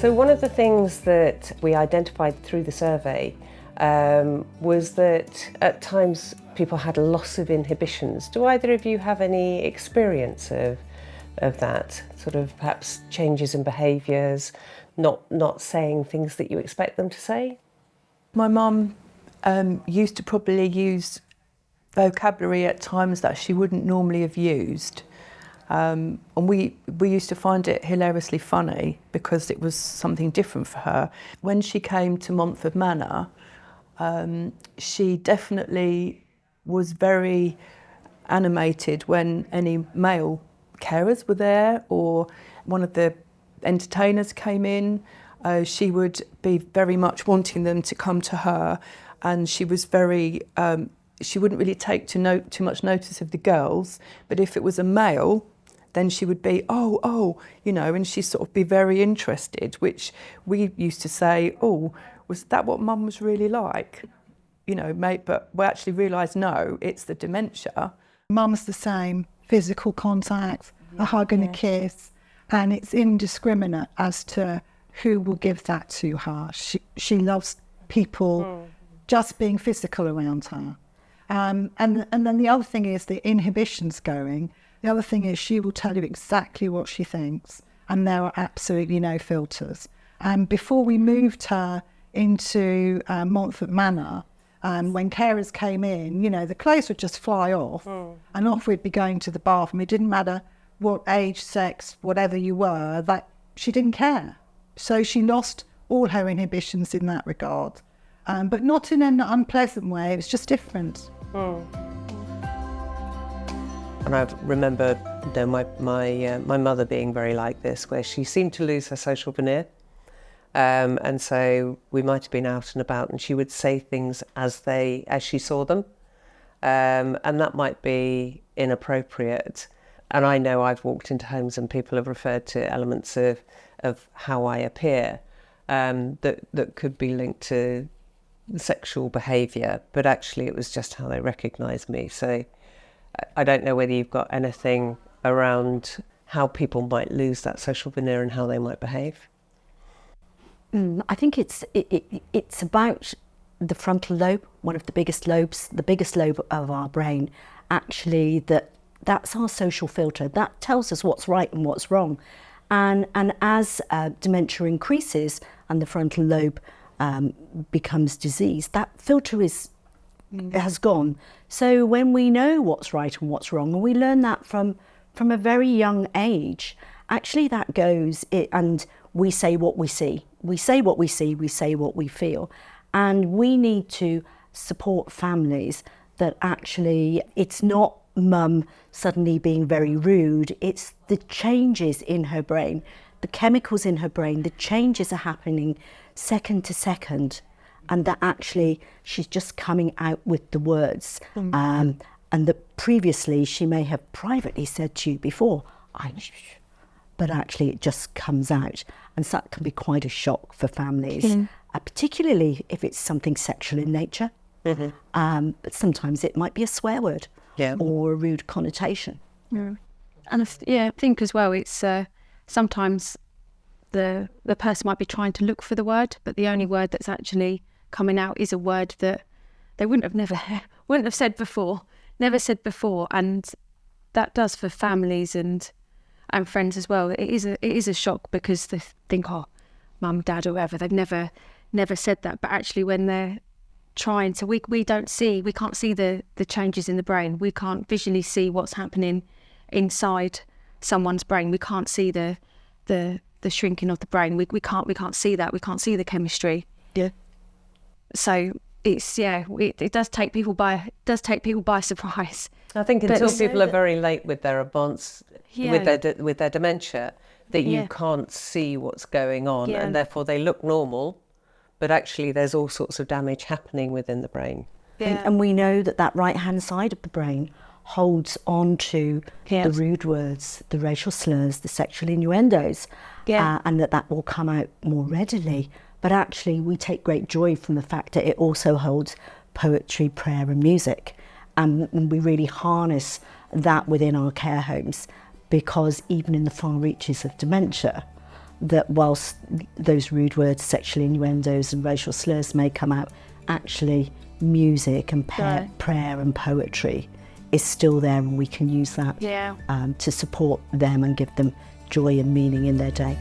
So one of the things that we identified through the survey was that at times people had a loss of inhibitions. Do either of you have any experience of that? Sort of perhaps changes in behaviours, not saying things that you expect them to say? My mum used to probably use vocabulary at times that she wouldn't normally have used. And we used to find it hilariously funny because it was something different for her. When she came to Montford Manor, she definitely was very animated when any male carers were there or one of the entertainers came in. She would be very much wanting them to come to her, and she was very, she wouldn't really take too much notice of the girls, but if it was a male, then she would be, you know, and she'd sort of be very interested, which we used to say, was that what Mum was really like? You know, mate, but we actually realised, no, it's the dementia. Mum's the same, physical contact, a hug and a kiss, and it's indiscriminate as to who will give that to her. She loves people just being physical around her. And then the other thing is the inhibitions going. The other thing is she will tell you exactly what she thinks, and there are absolutely no filters. And before we moved her into Montford Manor, when carers came in, you know, the clothes would just fly off and off we'd be going to the bathroom. It didn't matter what age, sex, whatever you were, that she didn't care. So she lost all her inhibitions in that regard, but not in an unpleasant way. It was just different. And I remember, you know, my mother being very like this, where she seemed to lose her social veneer. And so we might have been out and about and she would say things as she saw them. And that might be inappropriate. And I know I've walked into homes and people have referred to elements of how I appear that could be linked to sexual behaviour, but actually it was just how they recognised me. So I don't know whether you've got anything around how people might lose that social veneer and how they might behave. I think it's about the frontal lobe, one of the biggest lobes, the biggest lobe of our brain. Actually, that's our social filter. That tells us what's right and what's wrong. And as dementia increases and the frontal lobe becomes diseased, that filter has gone. So when we know what's right and what's wrong, and we learn that from a very young age, actually that goes, and we say what we see. We say what we see, we say what we feel. And we need to support families that actually it's not Mum suddenly being very rude, it's the changes in her brain, the chemicals in her brain, the changes are happening second to second, and that actually she's just coming out with the words. And that previously she may have privately said to you before, but actually it just comes out. And so that can be quite a shock for families, particularly if it's something sexual in nature. But sometimes it might be a swear word or a rude connotation. And I think as well, it's sometimes the person might be trying to look for the word, but the only word that's actually coming out is a word that they wouldn't have said before, never said before. And that does for families and friends as well. It is a shock because they think, mum, dad, or whoever, they've never said that. But actually when they're trying to, we can't see the changes in the brain. We can't visually see what's happening inside someone's brain. We can't see the shrinking of the brain. We can't see that. We can't see the chemistry. Yeah. So it's it does take people by surprise. I think until people are very late with their advance, with their dementia, that you can't see what's going on, and therefore they look normal, but actually there's all sorts of damage happening within the brain. And we know that right hand side of the brain holds on to the rude words, the racial slurs, the sexual innuendos, and that will come out more readily. But actually we take great joy from the fact that it also holds poetry, prayer and music. And we really harness that within our care homes, because even in the far reaches of dementia, that whilst those rude words, sexual innuendos and racial slurs may come out, actually music and prayer and poetry is still there, and we can use that to support them and give them joy and meaning in their day.